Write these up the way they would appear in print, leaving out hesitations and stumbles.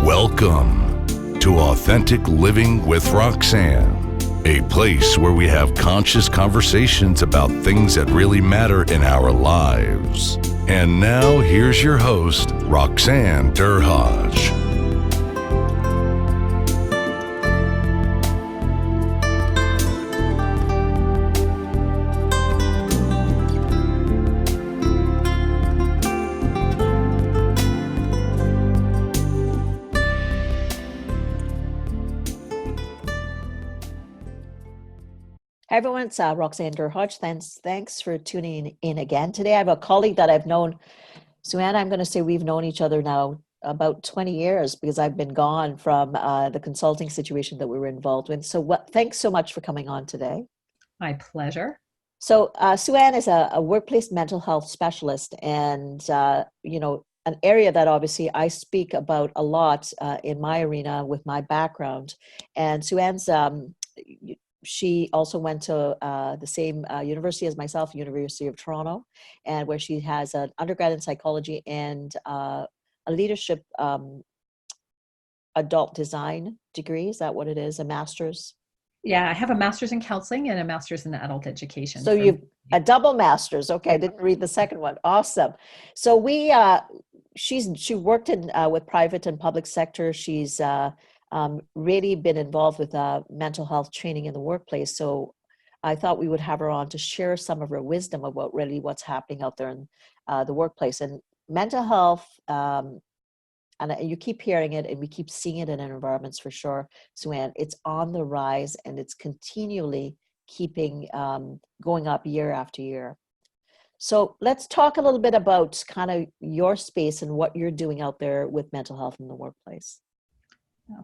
Welcome to Authentic Living with Roxanne, a place where we have conscious conversations about things that really matter in our lives. And now, here's your host, Roxanne Derhodge. Hi everyone, it's Roxanne Derhodge. Thanks for tuning in again. Today I have a colleague that I've known, Sue-Ann, I'm going to say we've known each other now about 20 years because I've been gone from the consulting situation that we were involved in. So thanks so much for coming on today. My pleasure. So Sue-Ann is a workplace mental health specialist and, an area that obviously I speak about a lot in my arena with my background. And Sue-Ann's she also went to the same university as myself, University of Toronto, and where she has an undergrad in psychology and a leadership adult design degree. Is that what it is? A master's? Yeah, I have a master's in counseling and a master's in adult education. So you've a double master's. Okay, I didn't read the second one. Awesome. So she worked in with private and public sector. She's really been involved with mental health training in the workplace. So I thought we would have her on to share some of her wisdom about really what's happening out there in the workplace. And mental health, and you keep hearing it and we keep seeing it in environments for sure, Sue-Ann, it's on the rise and it's continually keeping going up year after year. So let's talk a little bit about kind of your space and what you're doing out there with mental health in the workplace.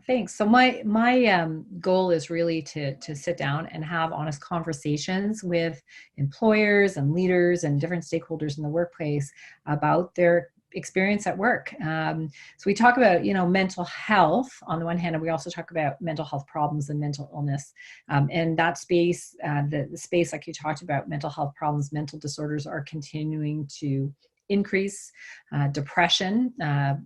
Thanks. So my goal is really to sit down and have honest conversations with employers and leaders and different stakeholders in the workplace about their experience at work. So we talk about, mental health on the one hand, and we also talk about mental health problems and mental illness. And that space, the space like you talked about, mental health problems, mental disorders are continuing to increase. Depression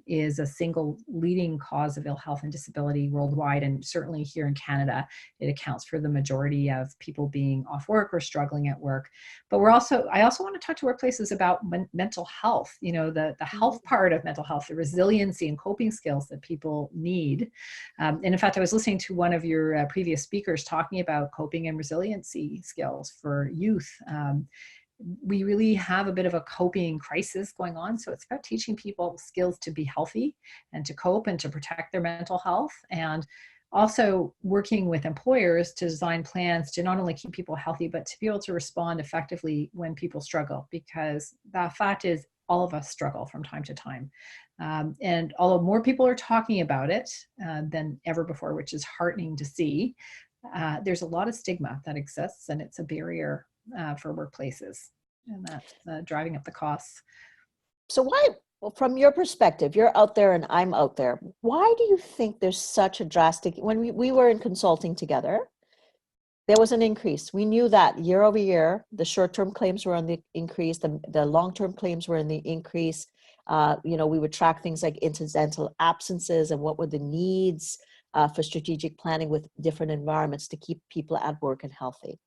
is a single leading cause of ill health and disability worldwide, and certainly here in Canada, it accounts for the majority of people being off work or struggling at work. But I also want to talk to workplaces about mental health, the health part of mental health, the resiliency and coping skills that people need. And in fact, I was listening to one of your previous speakers talking about coping and resiliency skills for youth. We really have a bit of a coping crisis going on. So it's about teaching people skills to be healthy and to cope and to protect their mental health, and also working with employers to design plans to not only keep people healthy, but to be able to respond effectively when people struggle, because the fact is all of us struggle from time to time. And although more people are talking about it than ever before, which is heartening to see, there's a lot of stigma that exists, and it's a barrier for workplaces, and that's driving up the costs. So well, from your perspective, you're out there and I'm out there. Why do you think there's such a drastic, when we were in consulting together, there was an increase. We knew that year over year, the short-term claims were on the increase, the long-term claims were in the increase. We would track things like incidental absences and what were the needs for strategic planning with different environments to keep people at work and healthy.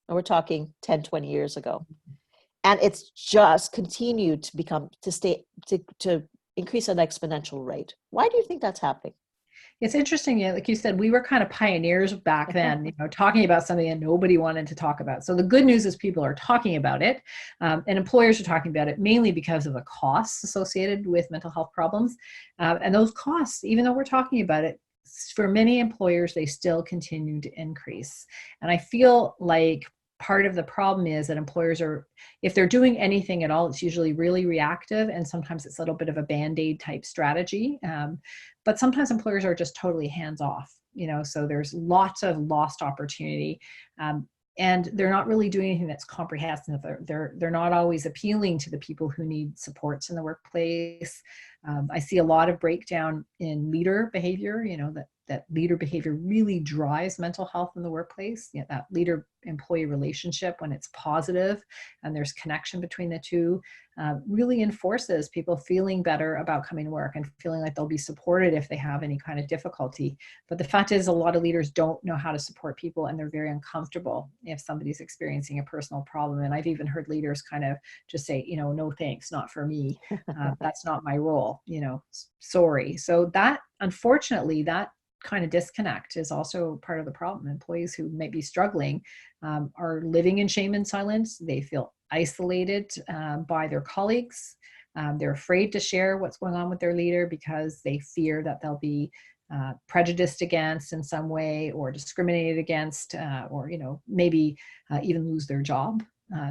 And we're talking 10, 20 years ago. And it's just continued to increase at an exponential rate. Why do you think that's happening? It's interesting, like you said, we were kind of pioneers back then, talking about something that nobody wanted to talk about. So the good news is people are talking about it, and employers are talking about it mainly because of the costs associated with mental health problems. And those costs, even though we're talking about it, for many employers, they still continue to increase. And I feel like part of the problem is that employers if they're doing anything at all, it's usually really reactive, and sometimes it's a little bit of a Band-Aid type strategy. But sometimes employers are just totally hands-off, so there's lots of lost opportunity. And they're not really doing anything that's comprehensive. They're not always appealing to the people who need supports in the workplace. I see a lot of breakdown in leader behavior, that that leader behavior really drives mental health in the workplace. You know, that leader-employee relationship, when it's positive and there's connection between the two, really enforces people feeling better about coming to work and feeling like they'll be supported if they have any kind of difficulty. But the fact is, a lot of leaders don't know how to support people, and they're very uncomfortable if somebody's experiencing a personal problem. And I've even heard leaders kind of just say, you know, no thanks, not for me. That's not my role, you know, sorry. So that, unfortunately, that kind of disconnect is also part of the problem. Employees who may be struggling are living in shame and silence. They feel isolated by their colleagues. They're afraid to share what's going on with their leader because they fear that they'll be prejudiced against in some way, or discriminated against, or, you know, maybe even lose their job.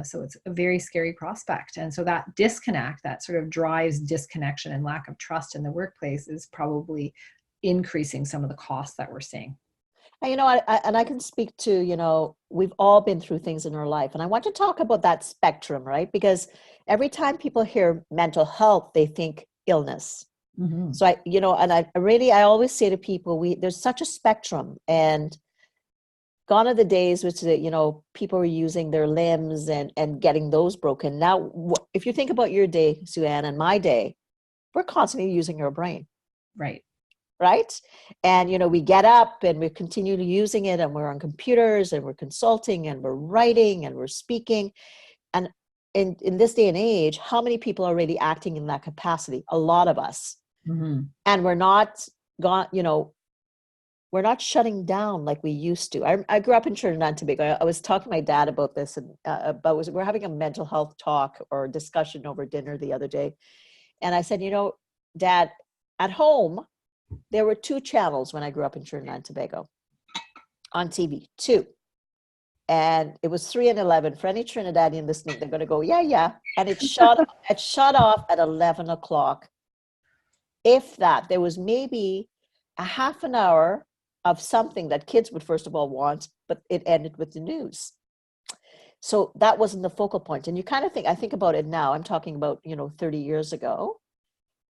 So it's a very scary prospect. And so that disconnect, that sort of drives disconnection and lack of trust in the workplace, is probably increasing some of the costs that we're seeing. And, you know, I can speak to, you know, we've all been through things in our life. And I want to talk about that spectrum, right? Because every time people hear mental health, they think illness. Mm-hmm. So you know, and I always say to people, there's such a spectrum, and gone are the days which, you know, people were using their limbs and getting those broken. Now, if you think about your day, Sue-Ann, and my day, we're constantly using our brain. Right. Right. And, you know, we get up and we continue using it, and we're on computers and we're consulting and we're writing and we're speaking. And in this day and age, how many people are really acting in that capacity? A lot of us. Mm-hmm. And we're not gone, you know, we're not shutting down like we used to. I grew up in Trinidad and Tobago. I was talking to my dad about this, and we're having a mental health talk or discussion over dinner the other day. And I said, you know, Dad, at home, there were 2 channels when I grew up in Trinidad and Tobago on TV, 2. And it was 3 and 11. For any Trinidadian listening, they're going to go, yeah. And it shut off at 11 o'clock. If that, there was maybe a half an hour of something that kids would first of all want, but it ended with the news. So that wasn't the focal point. And you kind of think, I think about it now, I'm talking about, you know, 30 years ago.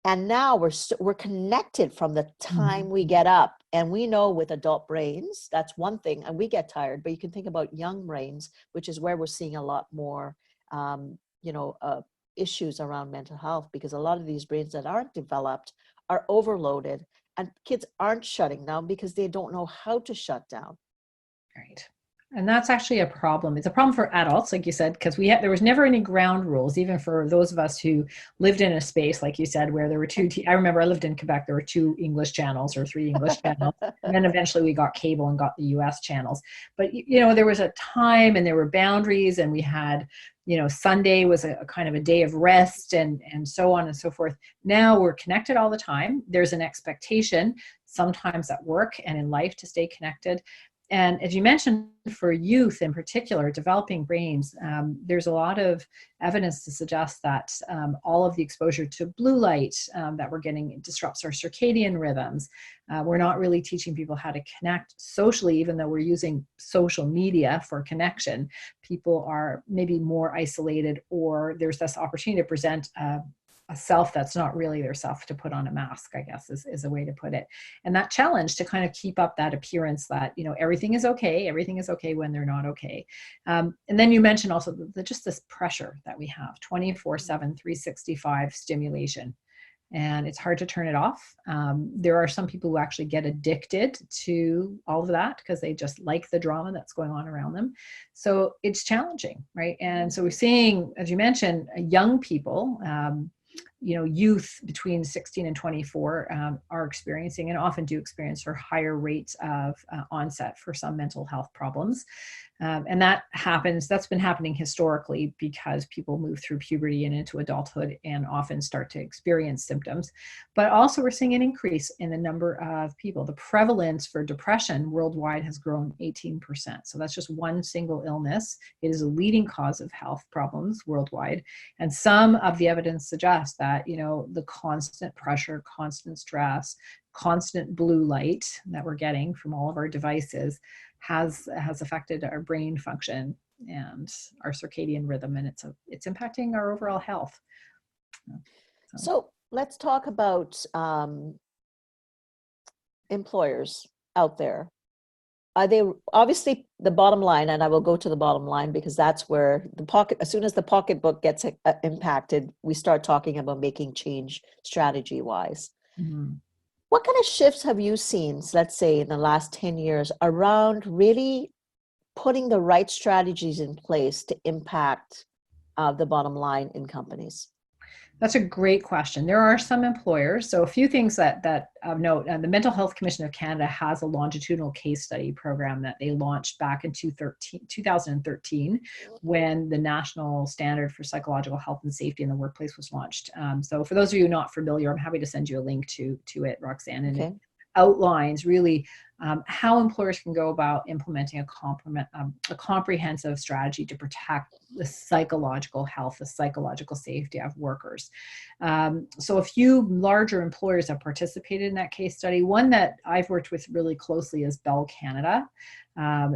And now we're connected from the time we get up, and we know with adult brains, that's one thing, and we get tired, but you can think about young brains, which is where we're seeing a lot more, you know, issues around mental health, because a lot of these brains that aren't developed are overloaded, and kids aren't shutting down because they don't know how to shut down. Right. And that's actually a problem. It's a problem for adults, like you said, because there was never any ground rules, even for those of us who lived in a space, like you said, where there were 2. I remember I lived in Quebec. There were 2 English channels or 3 English channels, and then eventually we got cable and got the U.S. channels. But you know, there was a time, and there were boundaries, and we had, you know, Sunday was a kind of a day of rest, and so on and so forth. Now we're connected all the time. There's an expectation, sometimes at work and in life, to stay connected. And as you mentioned, for youth in particular, developing brains, there's a lot of evidence to suggest that all of the exposure to blue light that we're getting disrupts our circadian rhythms. We're not really teaching people how to connect socially, even though we're using social media for connection. People are maybe more isolated, or there's this opportunity to present a self that's not really their self, to put on a mask, I guess is a way to put it. And that challenge to kind of keep up that appearance that, you know, everything is okay when they're not okay. And then you mentioned also just this pressure that we have, 24/7, 365 stimulation. And it's hard to turn it off. There are some people who actually get addicted to all of that because they just like the drama that's going on around them. So it's challenging, right? And so we're seeing, as you mentioned, young people, you know, youth between 16 and 24 are experiencing, and often do experience, or higher rates of onset for some mental health problems. And that's been happening historically because people move through puberty and into adulthood and often start to experience symptoms. But also we're seeing an increase in the number of people. The prevalence for depression worldwide has grown 18%. So that's just one single illness. It is a leading cause of health problems worldwide. And some of the evidence suggests that, you know, the constant pressure, constant stress, constant blue light that we're getting from all of our devices has affected our brain function and our circadian rhythm, and it's impacting our overall health. So let's talk about employers out there, are they obviously the bottom line, and I will go to the bottom line because that's where as soon as the pocketbook gets impacted, we start talking about making change strategy wise. Mhm. What kind of shifts have you seen, let's say in the last 10 years, around really putting the right strategies in place to impact the bottom line in companies? That's a great question. There are some employers. So a few things that of note. The Mental Health Commission of Canada has a longitudinal case study program that they launched back in 2013 when the National Standard for Psychological Health and Safety in the Workplace was launched. So for those of you not familiar, I'm happy to send you a link to it, Roxanne. And Okay. it outlines really how employers can go about implementing a comprehensive strategy to protect the psychological health, the psychological safety of workers. So a few larger employers have participated in that case study. One that I've worked with really closely is Bell Canada.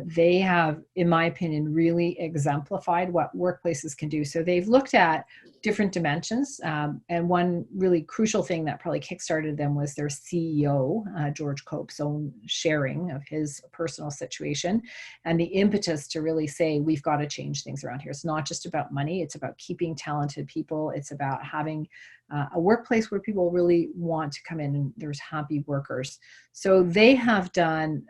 They have, in my opinion, really exemplified what workplaces can do. So they've looked at different dimensions. And one really crucial thing that probably kickstarted them was their CEO, George Cope's own sharing of his personal situation and the impetus to really say, we've got to change things around here. It's not just about money. It's about keeping talented people. It's about having a workplace where people really want to come in and there's happy workers. So they have done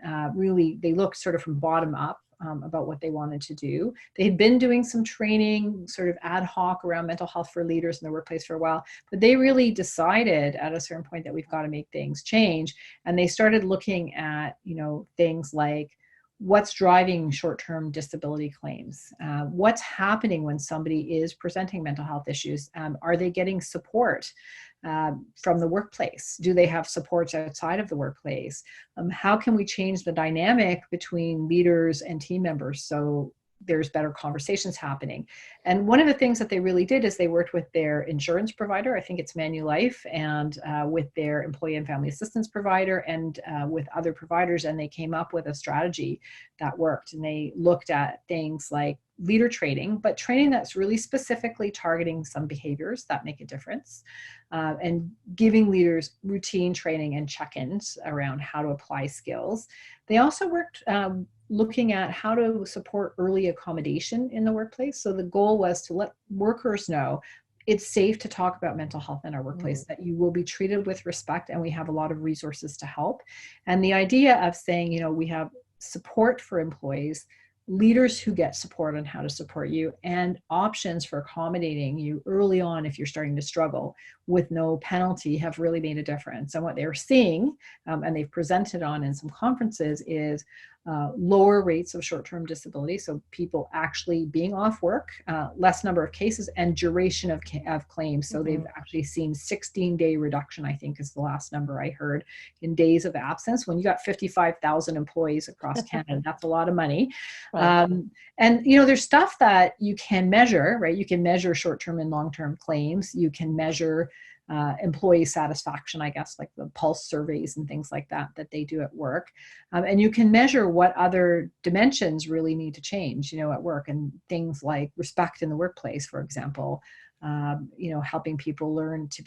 they look sort of from bottom up about what they wanted to do. They had been doing some training sort of ad hoc around mental health for leaders in the workplace for a while, but they really decided at a certain point that we've got to make things change. And they started looking at, things like what's driving short-term disability claims, what's happening when somebody is presenting mental health issues, are they getting support from the workplace? Do they have supports outside of the workplace? How can we change the dynamic between leaders and team members so there's better conversations happening? And one of the things that they really did is they worked with their insurance provider, I think it's Manulife, and with their employee and family assistance provider and with other providers, and they came up with a strategy that worked. And they looked at things like leader training, but training that's really specifically targeting some behaviors that make a difference, and giving leaders routine training and check-ins around how to apply skills. They also worked looking at how to support early accommodation in the workplace. So the goal was to let workers know it's safe to talk about mental health in our workplace, that you will be treated with respect, and we have a lot of resources to help. And the idea of saying, we have support for employees, leaders who get support on how to support you, and options for accommodating you early on if you're starting to struggle with no penalty have really made a difference. And what they're seeing, and they've presented on in some conferences, is lower rates of short-term disability. So people actually being off work, less number of cases, and duration of claims. So they've actually seen 16-day reduction, I think is the last number I heard, in days of absence. When you got 55,000 employees across Canada, that's a lot of money. Right. And there's stuff that you can measure, right? You can measure short-term and long-term claims. You can measure employee satisfaction, I guess, like the pulse surveys and things like that they do at work. And you can measure what other dimensions really need to change, at work, and things like respect in the workplace, for example, helping people learn to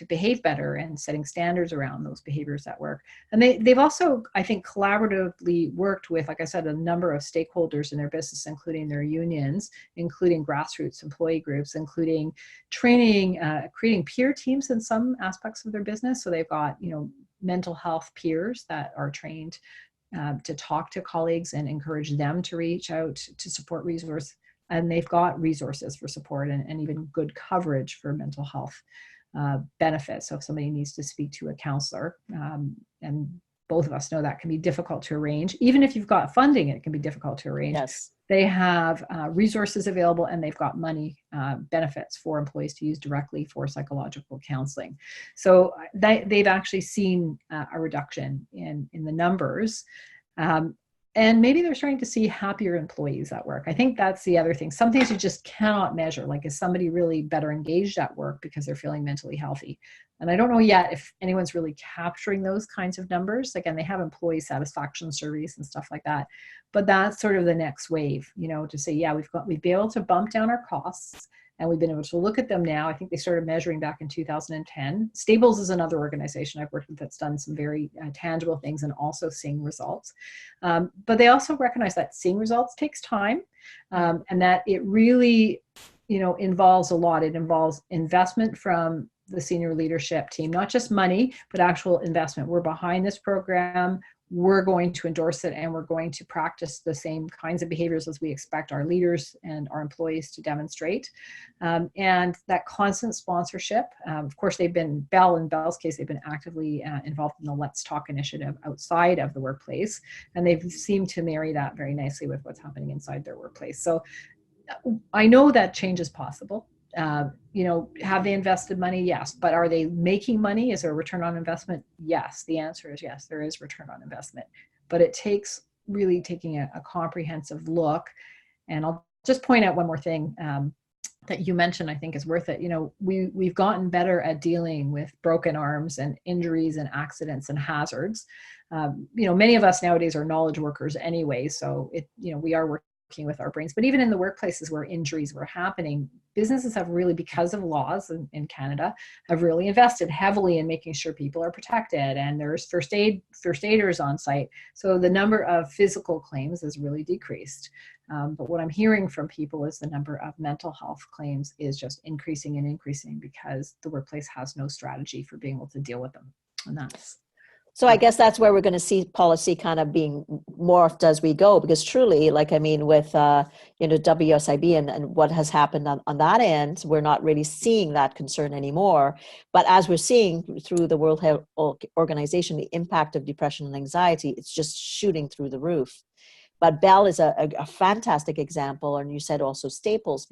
behave better and setting standards around those behaviors at work. And they've also, I think, collaboratively worked with, like I said, a number of stakeholders in their business, including their unions, including grassroots employee groups, including training, creating peer teams in some aspects of their business. So they've got, mental health peers that are trained to talk to colleagues and encourage them to reach out to support resources. And they've got resources for support and even good coverage for mental health benefits. So if somebody needs to speak to a counselor, and both of us know that can be difficult to arrange. Even if you've got funding, it can be difficult to arrange. Yes. They have resources available, and they've got money benefits for employees to use directly for psychological counseling. So they've actually seen a reduction in the numbers. And maybe they're starting to see happier employees at work. I think that's the other thing. Some things you just cannot measure. Like, is somebody really better engaged at work because they're feeling mentally healthy? And I don't know yet if anyone's really capturing those kinds of numbers. Again, they have employee satisfaction surveys and stuff like that. But that's sort of the next wave, to say, yeah, we'd be able to bump down our costs And we've been able to look at them now. I think they started measuring back in 2010. Stables is another organization I've worked with that's done some very tangible things and also seeing results. But they also recognize that seeing results takes time, and that it really, involves a lot. It involves investment from the senior leadership team, not just money, but actual investment. We're behind this program. We're going to endorse it, and we're going to practice the same kinds of behaviors as we expect our leaders and our employees to demonstrate. And that constant sponsorship, of course, in Bell's case, they've been actively involved in the Let's Talk initiative outside of the workplace, and they've seemed to marry that very nicely with what's happening inside their workplace. So I know that change is possible. Have they invested money? Yes. But are they making money? Is there a return on investment? Yes. The answer is yes, there is return on investment. But it takes really taking a comprehensive look. And I'll just point out one more thing that you mentioned, I think is worth it. We've gotten better at dealing with broken arms and injuries and accidents and hazards. Many of us nowadays are knowledge workers anyway. So we are working with our brains. But even in the workplaces where injuries were happening, businesses have really, because of laws in Canada, have really invested heavily in making sure people are protected, and there's first aiders on site. So the number of physical claims has really decreased. But what I'm hearing from people is the number of mental health claims is just increasing and increasing because the workplace has no strategy for being able to deal with them. And that's So I guess that's where we're going to see policy kind of being morphed as we go, because truly, with WSIB and what has happened on that end, we're not really seeing that concern anymore. But as we're seeing through the World Health Organization, the impact of depression and anxiety, it's just shooting through the roof. But Bell is a fantastic example, and you said also Staples.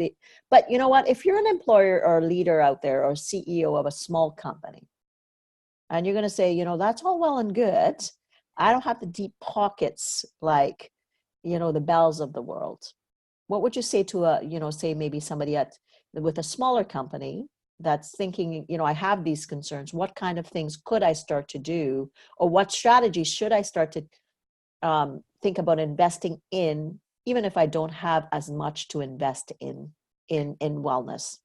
But you know what? If you're an employer or a leader out there or CEO of a small company, and you're going to say, that's all well and good, I don't have the deep pockets like, the Bells of the world. What would you say to say maybe somebody with a smaller company that's thinking, I have these concerns. What kind of things could I start to do, or what strategies should I start to think about investing in, even if I don't have as much to invest in wellness?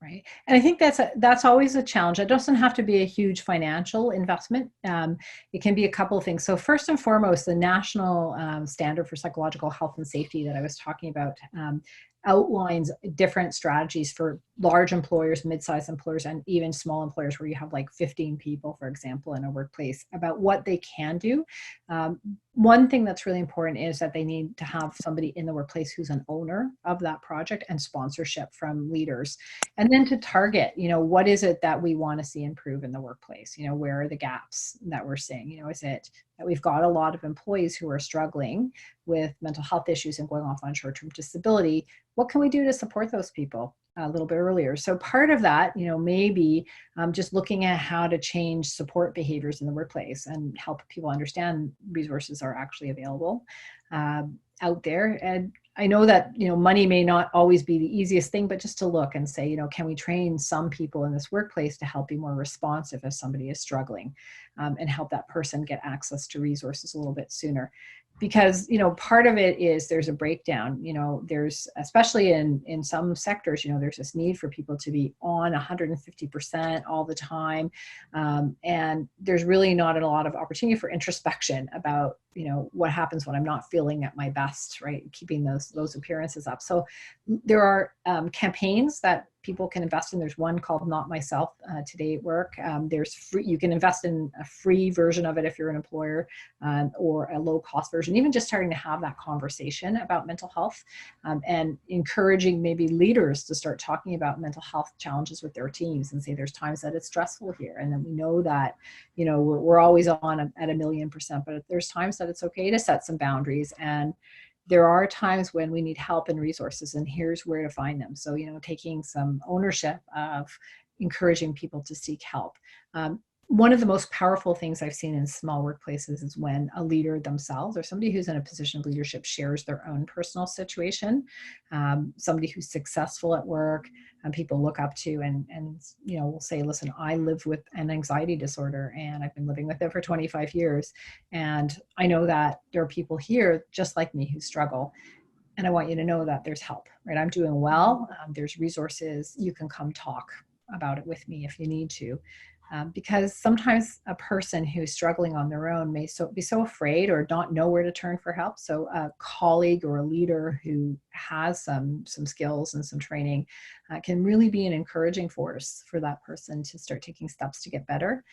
Right. And I think that's always a challenge. It doesn't have to be a huge financial investment. It can be a couple of things. So first and foremost, the National Standard for Psychological Health and Safety that I was talking about outlines different strategies for large employers, mid-sized employers, and even small employers where you have like 15 people, for example, in a workplace, about what they can do. One thing that's really important is that they need to have somebody in the workplace who's an owner of that project, and sponsorship from leaders. And then to target, what is it that we want to see improve in the workplace? Where are the gaps that we're seeing? Is it that we've got a lot of employees who are struggling with mental health issues and going off on short-term disability? What can we do to support those people a little bit earlier? So part of that, maybe just looking at how to change support behaviors in the workplace and help people understand resources are actually available out there. And I know that, money may not always be the easiest thing, but just to look and say, can we train some people in this workplace to help be more responsive if somebody is struggling, and help that person get access to resources a little bit sooner? Because, part of it is there's a breakdown, there's, especially in some sectors, there's this need for people to be on 150% all the time. And there's really not a lot of opportunity for introspection about, what happens when I'm not feeling at my best, right? Keeping those appearances up. So there are campaigns that people can invest in. There's one called Not Myself Today at Work. There's free, you can invest in a free version of it if you're an employer, or a low cost version. Even just starting to have that conversation about mental health, and encouraging maybe leaders to start talking about mental health challenges with their teams and say there's times that it's stressful here. And then we know that, we're always on at 1,000,000%, but there's times that it's okay to set some boundaries, and there are times when we need help and resources, and here's where to find them. So, taking some ownership of encouraging people to seek help. One of the most powerful things I've seen in small workplaces is when a leader themselves, or somebody who's in a position of leadership, shares their own personal situation. Somebody who's successful at work, and people look up to, and will say, listen, I live with an anxiety disorder, and I've been living with it for 25 years. And I know that there are people here just like me who struggle. And I want you to know that there's help. right? I'm doing well. There's resources. You can come talk about it with me if you need to. Because sometimes a person who's struggling on their own may be so afraid or not know where to turn for help. So a colleague or a leader who has some skills and some training can really be an encouraging force for that person to start taking steps to get better.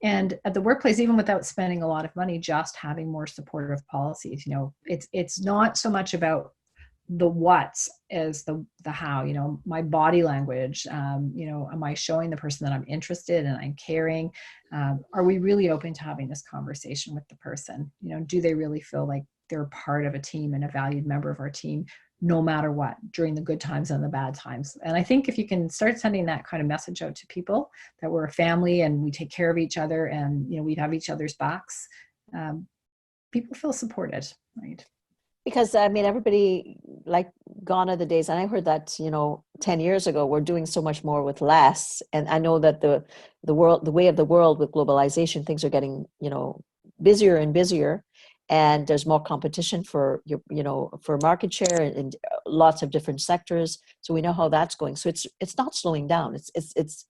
And at the workplace, even without spending a lot of money, just having more supportive policies. It's not so much about the what as the how. My body language, am I showing the person that I'm interested and I'm caring? Are we really open to having this conversation with the person? Do they really feel like they're part of a team and a valued member of our team, no matter what, during the good times and the bad times? And I think if you can start sending that kind of message out to people, that we're a family and we take care of each other and we have each other's backs, people feel supported, right? Because I mean, everybody, like, gone are the days, and I heard that 10 years ago we're doing so much more with less. And I know that the way of the world with globalization, things are getting busier and busier, and there's more competition for for market share in lots of different sectors. So we know how that's going. So it's not slowing down. It's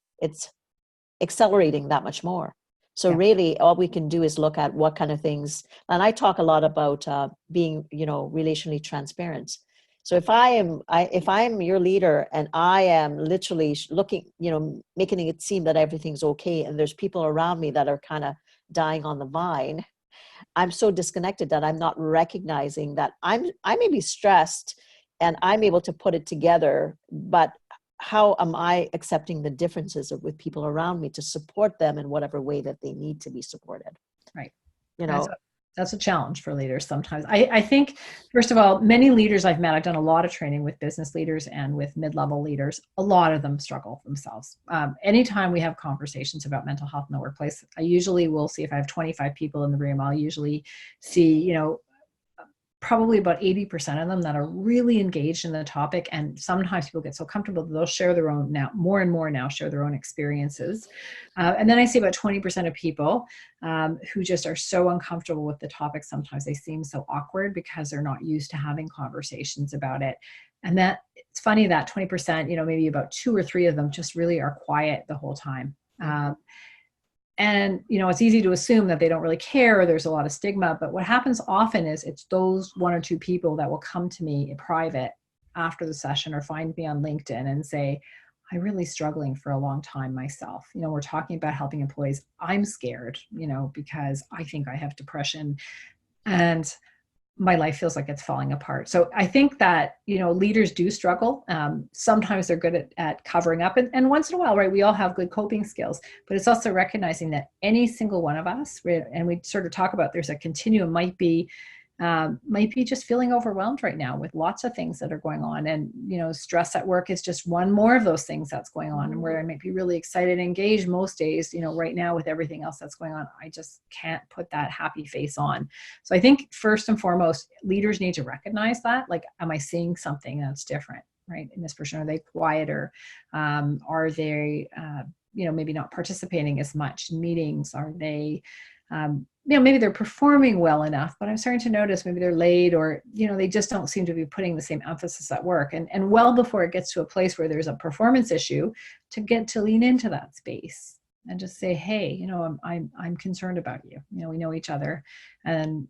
accelerating that much more. So really, all we can do is look at what kind of things. And I talk a lot about being, relationally transparent. So if I'm your leader and I am literally looking, making it seem that everything's okay, and there's people around me that are kind of dying on the vine, I'm so disconnected that I'm not recognizing that I may be stressed and I'm able to put it together, but how am I accepting the differences with people around me to support them in whatever way that they need to be supported? Right. That's a challenge for leaders sometimes. I think, first of all, many leaders I've met, I've done a lot of training with business leaders and with mid-level leaders. A lot of them struggle themselves. Anytime we have conversations about mental health in the workplace, I usually will see, if I have 25 people in the room, I'll usually see, probably about 80% of them that are really engaged in the topic. And sometimes people get so comfortable that they'll share their own, now more and more now share their own experiences. And then I see about 20% of people who just are so uncomfortable with the topic. Sometimes they seem so awkward because they're not used to having conversations about it. And that it's funny that 20%, maybe about 2 or 3 of them just really are quiet the whole time. And, it's easy to assume that they don't really care, or there's a lot of stigma. But what happens often is it's those 1 or 2 people that will come to me in private after the session or find me on LinkedIn and say, I'm really struggling for a long time myself. We're talking about helping employees. I'm scared, because I think I have depression and my life feels like it's falling apart. So I think that, leaders do struggle. Sometimes they're good at covering up. And once in a while, right, we all have good coping skills. But it's also recognizing that any single one of us, and we sort of talk about there's a continuum, might be just feeling overwhelmed right now with lots of things that are going on. And, stress at work is just one more of those things that's going on, and where I might be really excited and engaged most days, right now with everything else that's going on, I just can't put that happy face on. So I think first and foremost, leaders need to recognize that, like, am I seeing something that's different, right? In this person, are they quieter? Are they, maybe not participating as much in meetings? Are they, maybe they're performing well enough, but I'm starting to notice maybe they're late, or, they just don't seem to be putting the same emphasis at work. And well before it gets to a place where there's a performance issue, to get to lean into that space and just say, hey, I'm concerned about you. We know each other, and,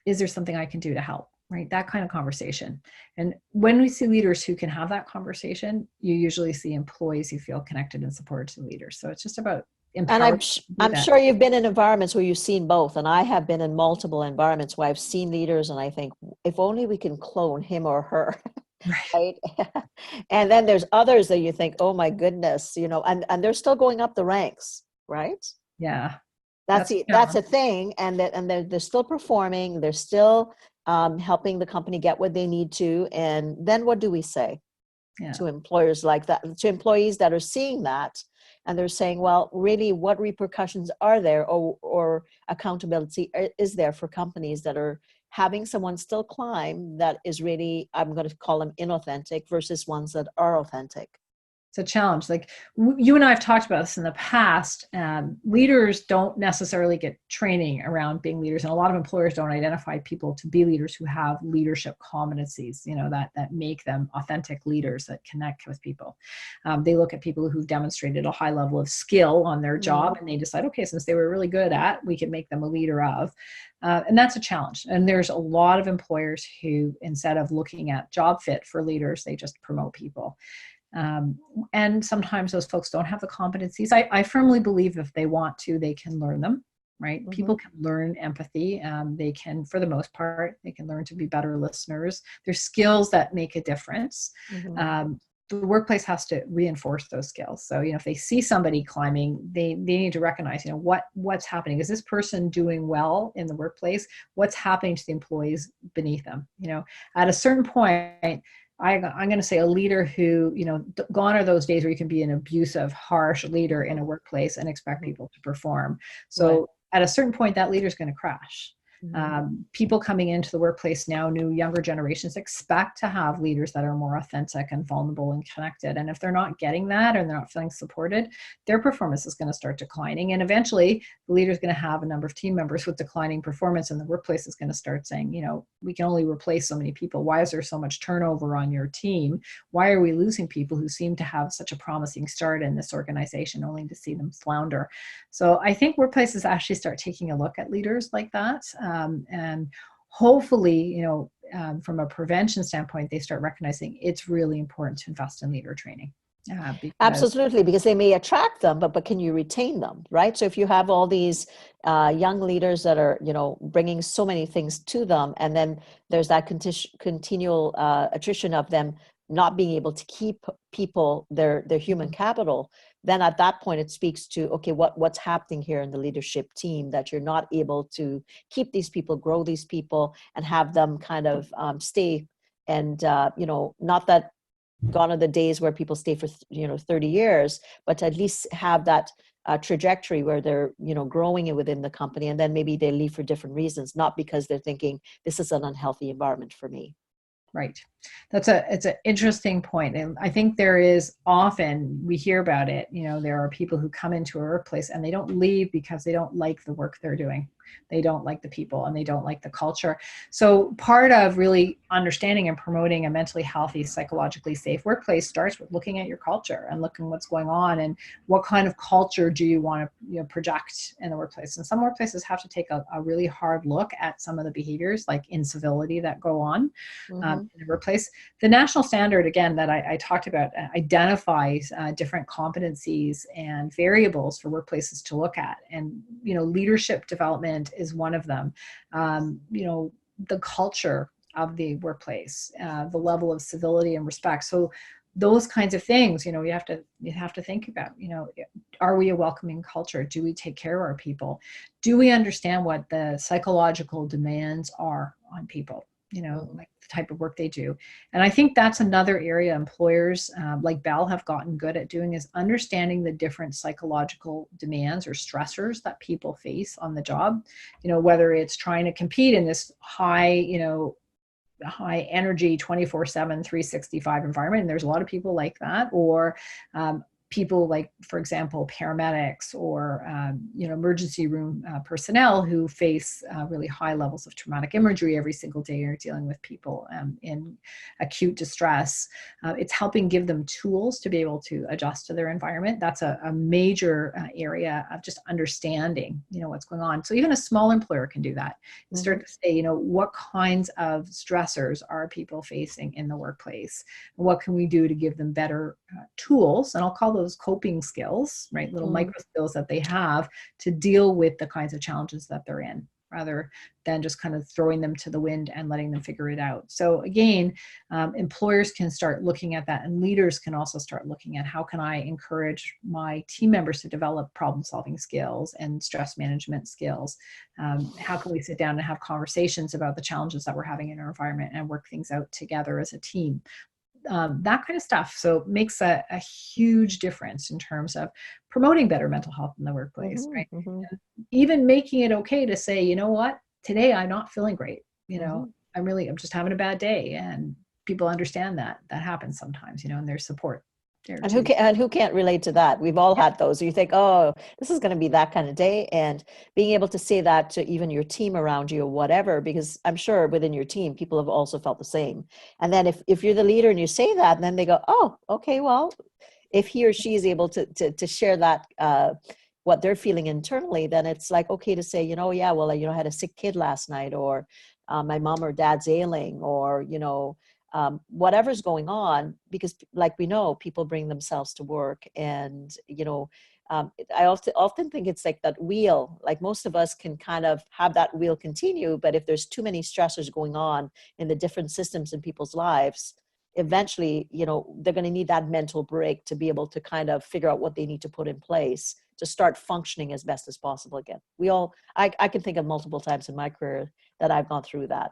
is there something I can do to help? Right? That kind of conversation. And when we see leaders who can have that conversation, you usually see employees who feel connected and supported to leaders. So it's just about and I'm sure you've been in environments where you've seen both, and I have been in multiple environments where I've seen leaders and I think, if only we can clone him or her, right? And then there's others that you think, oh my goodness, and they're still going up the ranks, right? Yeah, that's a thing, and they're still performing, they're still helping the company get what they need to. And then what do we say to employers like that, to employees that are seeing that? And they're saying, well, really, what repercussions are there, or accountability is there for companies that are having someone still climb that is really, I'm going to call them inauthentic, versus ones that are authentic? It's a challenge. Like you and I have talked about this in the past. Leaders don't necessarily get training around being leaders, and a lot of employers don't identify people to be leaders who have leadership competencies, that make them authentic leaders that connect with people. They look at people who've demonstrated a high level of skill on their job, and they decide, okay, since they were really good at, we can make them a leader of. And that's a challenge. And there's a lot of employers who, instead of looking at job fit for leaders, they just promote people. And sometimes those folks don't have the competencies. I firmly believe if they want to, they can learn them, right? People can learn empathy. They can, for the most part, they can learn to be better listeners. There's skills that make a difference. The workplace has to reinforce those skills. So, if they see somebody climbing, they need to recognize, what's happening. Is this person doing well in the workplace? What's happening to the employees beneath them? At a certain point, I'm going to say a leader who, gone are those days where you can be an abusive, harsh leader in a workplace and expect people to perform. So at a certain point, that leader is going to crash. People coming into the workplace now, new younger generations, expect to have leaders that are more authentic and vulnerable and connected. And if they're not getting that and they're not feeling supported, their performance is going to start declining. And eventually the leader is going to have a number of team members with declining performance, and the workplace is going to start saying, we can only replace so many people. Why is there so much turnover on your team? Why are we losing people who seem to have such a promising start in this organization only to see them flounder? So I think workplaces actually start taking a look at leaders like that. And hopefully, from a prevention standpoint, they start recognizing it's really important to invest in leader training. Absolutely, because they may attract them, but can you retain them, right? So if you have all these young leaders that are, bringing so many things to them, and then there's that continual attrition of them not being able to keep people, their human capital, then at that point it speaks to, okay, what's happening here in the leadership team, that you're not able to keep these people, grow these people, and have them kind of stay. And not that gone are the days where people stay for 30 years, but to at least have that trajectory where they're growing within the company, and then maybe they leave for different reasons, not because they're thinking this is an unhealthy environment for me. Right. It's an interesting point. And I think there is often, we hear about it, there are people who come into a workplace and they don't leave because they don't like the work they're doing. They don't like the people and they don't like the culture. So part of really understanding and promoting a mentally healthy, psychologically safe workplace starts with looking at your culture and looking what's going on and what kind of culture do you want to project in the workplace. And some workplaces have to take a really hard look at some of the behaviors like incivility that go on in the workplace. The national standard, again, that I talked about identifies different competencies and variables for workplaces to look at. And, leadership development is one of them. The culture of the workplace, the level of civility and respect. So those kinds of things, you have to think about, are we a welcoming culture? Do we take care of our people? Do we understand what the psychological demands are on people? Like the type of work they do. And I think that's another area employers like Bell have gotten good at doing, is understanding the different psychological demands or stressors that people face on the job. Whether it's trying to compete in this high energy 24/7 365 environment, and there's a lot of people like that, or people like, for example, paramedics or emergency room personnel who face really high levels of traumatic imagery every single day, or dealing with people in acute distress. It's helping give them tools to be able to adjust to their environment. That's a major area of just understanding, what's going on. So even a small employer can do that and start to say, what kinds of stressors are people facing in the workplace? What can we do to give them better tools? And I'll call those coping skills, right? Little micro skills that they have to deal with the kinds of challenges that they're in, rather than just kind of throwing them to the wind and letting them figure it out. So again, employers can start looking at that, and leaders can also start looking at, how can I encourage my team members to develop problem solving skills and stress management skills? How can we sit down and have conversations about the challenges that we're having in our environment and work things out together as a team? That kind of stuff. So it makes a huge difference in terms of promoting better mental health in the workplace, right? And even making it okay to say, you know what, today I'm not feeling great. I'm just having a bad day, and people understand that happens sometimes, and there's support. there And too. who can't relate to that? We've all had those. You think, oh, this is going to be that kind of day, and being able to say that to even your team around you or whatever, because I'm sure within your team, people have also felt the same. And then if you're the leader and you say that, and then they go, oh, okay, well, if he or she is able to share that what they're feeling internally, then it's like okay to say, yeah, well, I had a sick kid last night, or my mom or dad's ailing, or whatever's going on, because like we know, people bring themselves to work, and I often think it's like that wheel. Like most of us can kind of have that wheel continue, but if there's too many stressors going on in the different systems in people's lives, eventually, they're going to need that mental break to be able to kind of figure out what they need to put in place to start functioning as best as possible again. I can think of multiple times in my career that I've gone through that,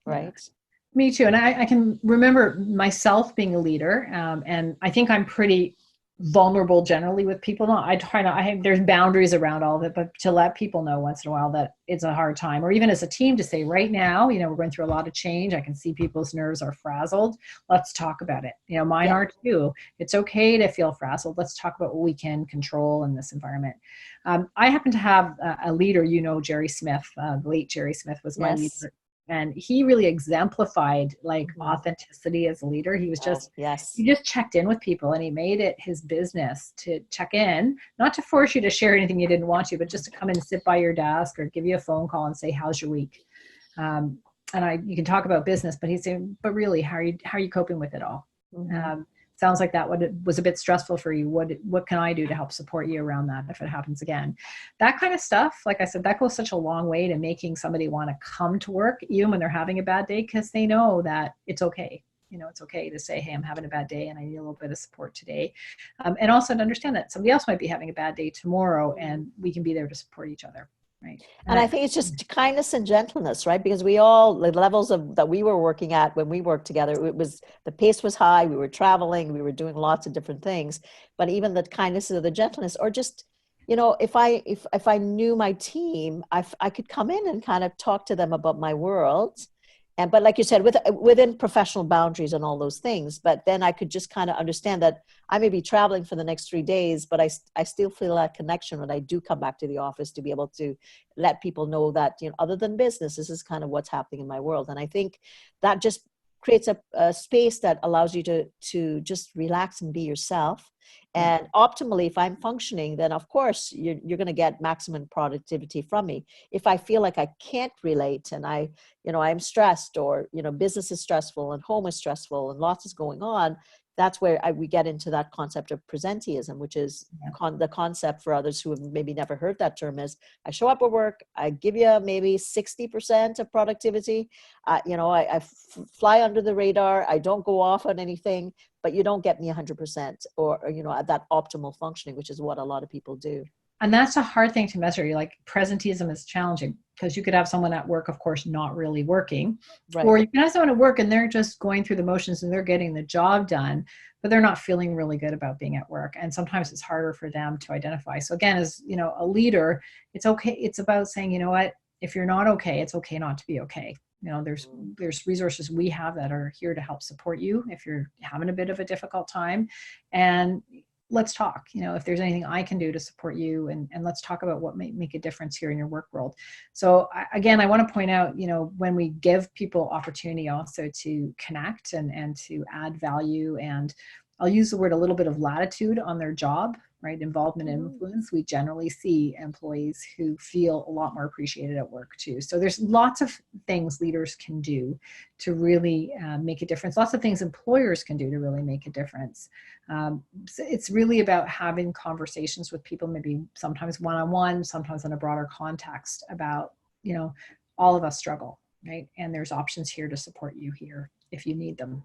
right? Yeah. Me too. And I can remember myself being a leader, and I think I'm pretty vulnerable generally with people. There's boundaries around all of it, but to let people know once in a while that it's a hard time, or even as a team to say right now, we're going through a lot of change. I can see people's nerves are frazzled. Let's talk about it. Mine are too. It's okay to feel frazzled. Let's talk about what we can control in this environment. I happen to have a leader, Jerry Smith, the late Jerry Smith was my leader. And he really exemplified authenticity as a leader. He was he just checked in with people, and he made it his business to check in, not to force you to share anything you didn't want to, but just to come in and sit by your desk or give you a phone call and say, how's your week? And you can talk about business, but he's saying, but really, how are you coping with it all? Mm-hmm. Sounds like that was a bit stressful for you. What can I do to help support you around that if it happens again? That kind of stuff, like I said, that goes such a long way to making somebody want to come to work, even when they're having a bad day, because they know that it's okay. It's okay to say, hey, I'm having a bad day and I need a little bit of support today. And also to understand that somebody else might be having a bad day tomorrow, and we can be there to support each other. Right. And I think it's just kindness and gentleness, right? Because we all, the levels that we were working at when we worked together, the pace was high, we were traveling, we were doing lots of different things, but even the kindness or the gentleness, or just, if I knew my team, I could come in and kind of talk to them about my world. But like you said, within professional boundaries and all those things, but then I could just kind of understand that I may be traveling for the next 3 days, but I still feel that connection when I do come back to the office to be able to let people know that, other than business, this is kind of what's happening in my world. And I think that just creates a space that allows you to just relax and be yourself. And optimally, if I'm functioning, then of course you're going to get maximum productivity from me. If I feel like I can't relate and I'm stressed, or, business is stressful and home is stressful and lots is going on, that's where we get into that concept of presenteeism, which is the concept for others who have maybe never heard that term is I show up at work, I give you maybe 60% of productivity. I fly under the radar. I don't go off on anything, but you don't get me 100% or at that optimal functioning, which is what a lot of people do. And that's a hard thing to measure. You're like, presenteeism is challenging because you could have someone at work, of course, not really working, right. Or you can have someone at work and they're just going through the motions and they're getting the job done, but they're not feeling really good about being at work. And sometimes it's harder for them to identify. So again, as a leader, it's okay. It's about saying, what, if you're not okay, it's okay not to be okay. There's resources we have that are here to help support you if you're having a bit of a difficult time. And let's talk, if there's anything I can do to support you, and let's talk about what may make a difference here in your work world. So again, I want to point out, when we give people opportunity also to connect and to add value, and I'll use the word a little bit of latitude on their job, right? Involvement and influence. We generally see employees who feel a lot more appreciated at work too. So there's lots of things leaders can do to really make a difference. Lots of things employers can do to really make a difference. So it's really about having conversations with people, maybe sometimes one-on-one, sometimes in a broader context about, all of us struggle, right? And there's options here to support you here if you need them.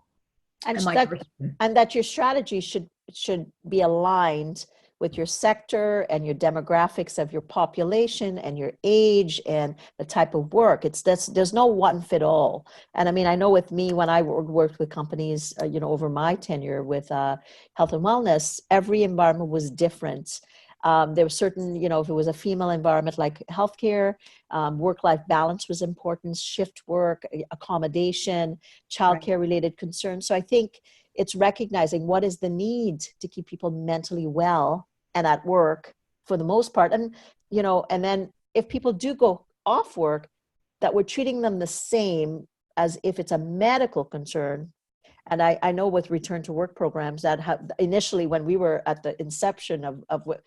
And that your strategy should be aligned with your sector and your demographics of your population and your age and the type of work. There's no one fit all. And I mean, I know with me, when I worked with companies, over my tenure with health and wellness, every environment was different. There were certain, if it was a female environment like healthcare, work-life balance was important, shift work, accommodation, childcare related concerns. So I think it's recognizing what is the need to keep people mentally well and at work for the most part. And, and then if people do go off work, that we're treating them the same as if it's a medical concern. And I know with return to work programs that have initially, when we were at the inception of what,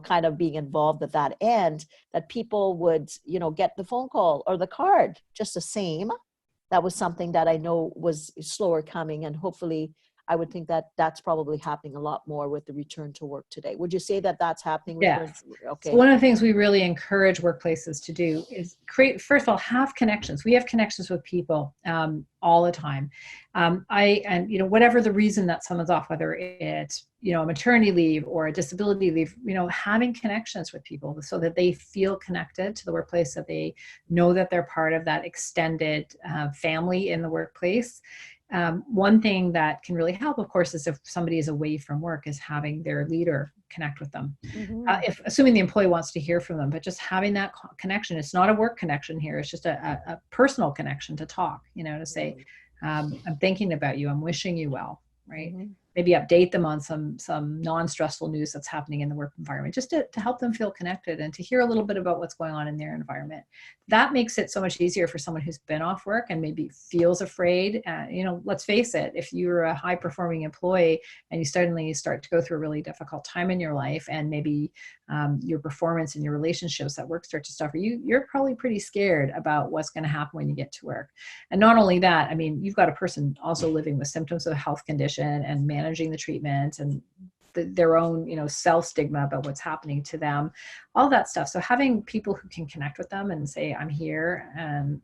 kind of being involved at that end, that people would, get the phone call or the card just the same. That was something that I know was slower coming, and hopefully I would think that that's probably happening a lot more with the return to work today. Would you say that that's happening? Yes. Okay. So one of the things we really encourage workplaces to do is first of all, have connections. We have connections with people all the time. Whatever the reason that someone's off, whether it's, a maternity leave or a disability leave, having connections with people so that they feel connected to the workplace, that they know that they're part of that extended family in the workplace. One thing that can really help, of course, is if somebody is away from work, is having their leader connect with them. Mm-hmm. If assuming the employee wants to hear from them, but just having that connection. It's not a work connection here. It's just a personal connection to talk, to say, I'm thinking about you. I'm wishing you well, right? Mm-hmm. Maybe update them on some non-stressful news that's happening in the work environment, just to help them feel connected and to hear a little bit about what's going on in their environment. That makes it so much easier for someone who's been off work and maybe feels afraid. Let's face it, if you're a high-performing employee and you suddenly start to go through a really difficult time in your life, and maybe your performance and your relationships at work start to suffer, you're probably pretty scared about what's going to happen when you get to work. And not only that, you've got a person also living with symptoms of a health condition and managing the treatment and their own, self-stigma about what's happening to them, all that stuff. So having people who can connect with them and say, I'm here and,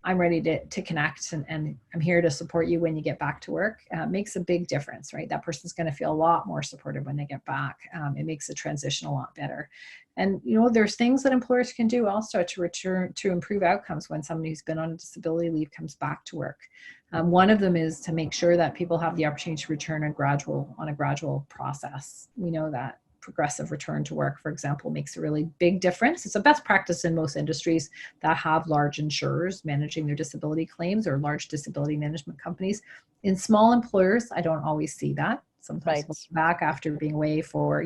I'm ready to connect and I'm here to support you when you get back to work, makes a big difference, right? That person's going to feel a lot more supported when they get back. It makes the transition a lot better. And, there's things that employers can do also to improve outcomes when somebody who's been on disability leave comes back to work. One of them is to make sure that people have the opportunity to return on a gradual process. We know that progressive return to work, for example, makes a really big difference. It's a best practice in most industries that have large insurers managing their disability claims or large disability management companies. In small employers, I don't always see that. Sometimes we'll come back after being away for,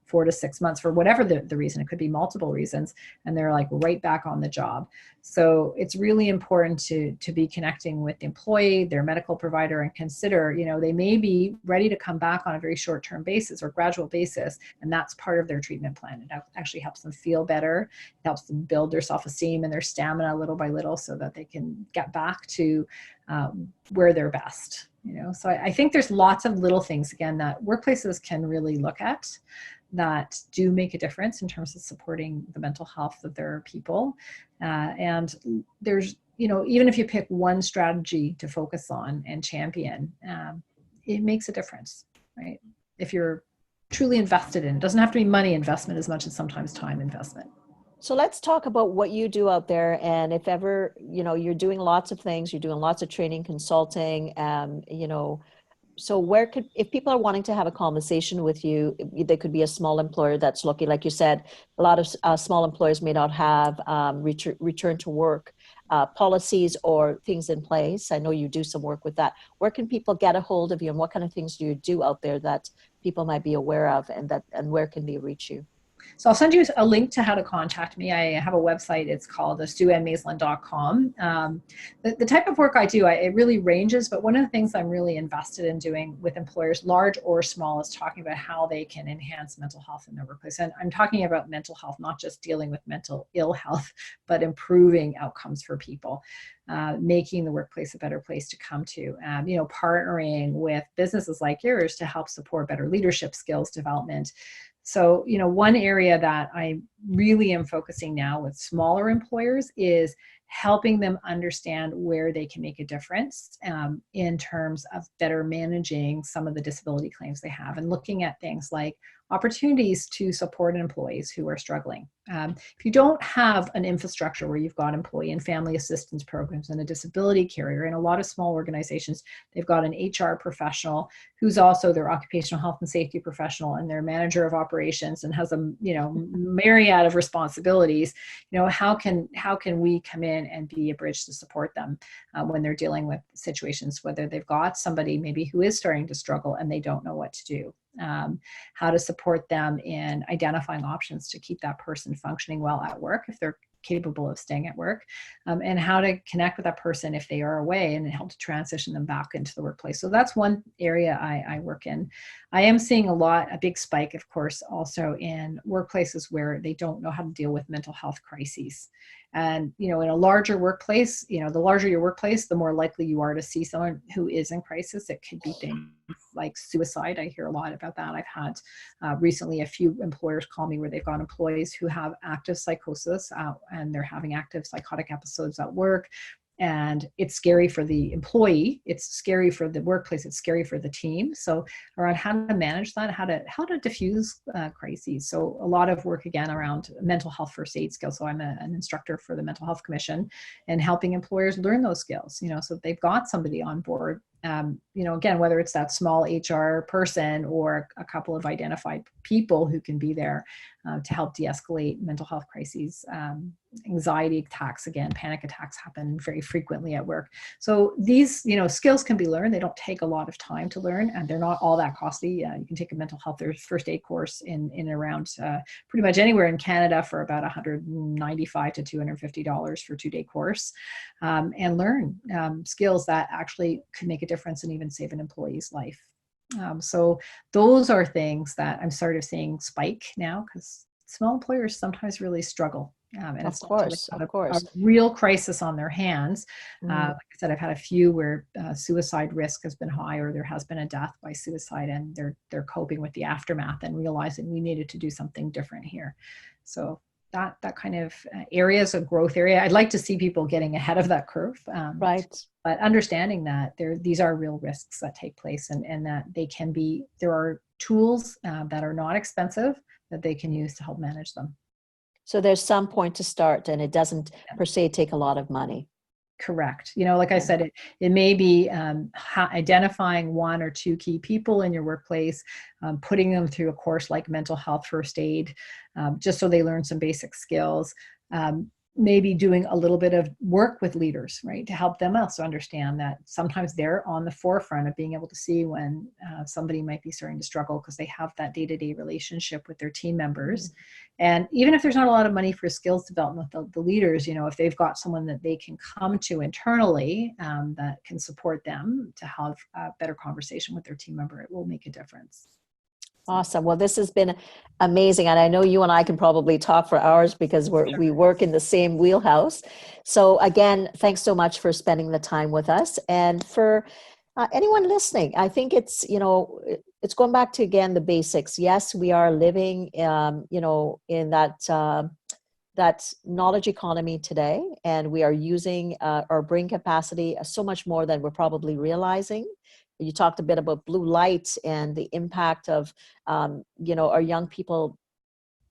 4 to 6 months for whatever the reason. It could be multiple reasons, and they're like right back on the job. So it's really important to be connecting with the employee, their medical provider, and consider, they may be ready to come back on a very short-term basis or gradual basis, and that's part of their treatment plan. It actually helps them feel better. It helps them build their self-esteem and their stamina little by little so that they can get back to where they're best. So I think there's lots of little things, again, that workplaces can really look at that do make a difference in terms of supporting the mental health of their people. And there's, even if you pick one strategy to focus on and champion, it makes a difference, right? If you're truly invested in it. It doesn't have to be money investment as much as sometimes time investment. So let's talk about what you do out there. And if ever, you're doing lots of things, you're doing lots of training, consulting, so if people are wanting to have a conversation with you, there could be a small employer that's looking, like you said, a lot of small employers may not have return to work policies or things in place. I know you do some work with that. Where can people get a hold of you, and what kind of things do you do out there that people might be aware of, and where can they reach you? So I'll send you a link to how to contact me. I have a website. It's called SueAnnMaislin.com. The type of work I do, it really ranges, but one of the things I'm really invested in doing with employers, large or small, is talking about how they can enhance mental health in their workplace. And I'm talking about mental health, not just dealing with mental ill health, but improving outcomes for people, making the workplace a better place to come to, partnering with businesses like yours to help support better leadership skills development. So, one area that I really am focusing now with smaller employers is helping them understand where they can make a difference in terms of better managing some of the disability claims they have, and looking at things like opportunities to support employees who are struggling. If you don't have an infrastructure where you've got employee and family assistance programs and a disability carrier, in a lot of small organizations, they've got an HR professional who's also their occupational health and safety professional and their manager of operations and has a myriad of responsibilities. How can we come in in and be a bridge to support them when they're dealing with situations, whether they've got somebody maybe who is starting to struggle and they don't know what to do. How to support them in identifying options to keep that person functioning well at work if they're capable of staying at work, and how to connect with that person if they are away and help to transition them back into the workplace. So that's one area I work in. I am seeing a big spike, of course, also in workplaces where they don't know how to deal with mental health crises. And, in a larger workplace, the larger your workplace, the more likely you are to see someone who is in crisis. It could be things like suicide. I hear a lot about that. I've had recently a few employers call me where they've got employees who have active psychosis and they're having active psychotic episodes at work. And it's scary for the employee, it's scary for the workplace, it's scary for the team. So around how to manage that, how to diffuse crises. So a lot of work again around mental health first aid skills. So I'm an instructor for the Mental Health Commission and helping employers learn those skills, so they've got somebody on board. Again, whether it's that small HR person or a couple of identified people who can be there to help de-escalate mental health crises. Anxiety attacks, again, panic attacks happen very frequently at work. So these, skills can be learned. They don't take a lot of time to learn, and they're not all that costly. You can take a mental health first aid course in and around pretty much anywhere in Canada for about $195 to $250 for a 2-day course, and learn skills that actually could make a difference and even save an employee's life. So those are things that I'm sort of seeing spike now, because small employers sometimes really struggle. And of course. A real crisis on their hands. Like I said, I've had a few where suicide risk has been high, or there has been a death by suicide, and they're coping with the aftermath and realizing we needed to do something different here. So that kind of area is a growth area. I'd like to see people getting ahead of that curve. Right. But understanding that these are real risks that take place, and that there are tools that are not expensive that they can use to help manage them. So there's some point to start, and it doesn't per se take a lot of money. Correct. Like I said, it may be identifying 1 or 2 key people in your workplace, putting them through a course like mental health first aid, just so they learn some basic skills. Maybe doing a little bit of work with leaders, right, to help them also understand that sometimes they're on the forefront of being able to see when somebody might be starting to struggle, because they have that day-to-day relationship with their team members. And even if there's not a lot of money for skills development, the leaders, if they've got someone that they can come to internally that can support them to have a better conversation with their team member, it will make a difference. Awesome. Well, this has been amazing. And I know you and I can probably talk for hours because we work in the same wheelhouse. So again, thanks so much for spending the time with us. And for anyone listening, I think it's going back to, again, the basics. Yes, we are living, in that knowledge economy today, and we are using our brain capacity so much more than we're probably realizing. You talked a bit about blue light and the impact of, our young people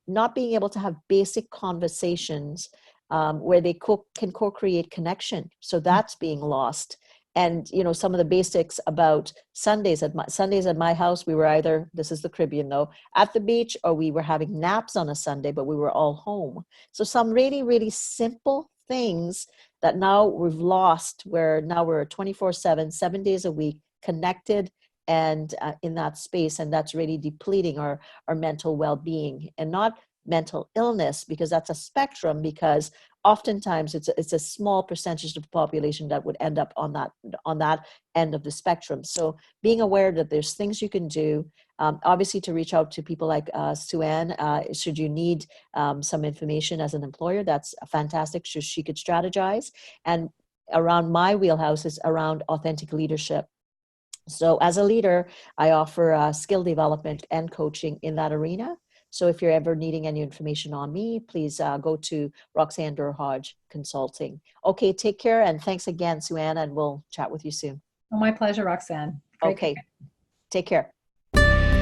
not being able to have basic conversations where they can co-create connection. So that's being lost. And, some of the basics about Sundays at my house, we were either, this is the Caribbean though, at the beach, or we were having naps on a Sunday, but we were all home. So some really, really simple things that now we've lost, where now we're 24/7, 7 days a week, connected and in that space, and that's really depleting our mental well-being, and not mental illness, because that's a spectrum, because oftentimes it's a small percentage of the population that would end up on that end of the spectrum. So being aware that there's things you can do, obviously to reach out to people like Sue-Ann, should you need some information as an employer, that's fantastic. She could strategize. And around my wheelhouse is around authentic leadership. So as a leader, I offer skill development and coaching in that arena. So if you're ever needing any information on me, please go to Roxanne Durhodge Consulting. Okay, take care. And thanks again, Sue-Ann, and we'll chat with you soon. Oh, my pleasure, Roxanne. Okay, take care.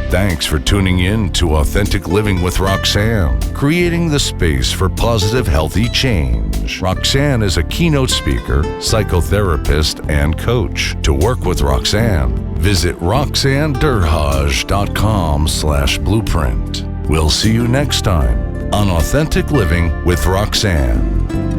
Thanks for tuning in to Authentic Living with Roxanne, creating the space for positive, healthy change. Roxanne is a keynote speaker, psychotherapist, and coach. To work with Roxanne, visit roxannedurhodge.com/blueprint. We'll see you next time on Authentic Living with Roxanne.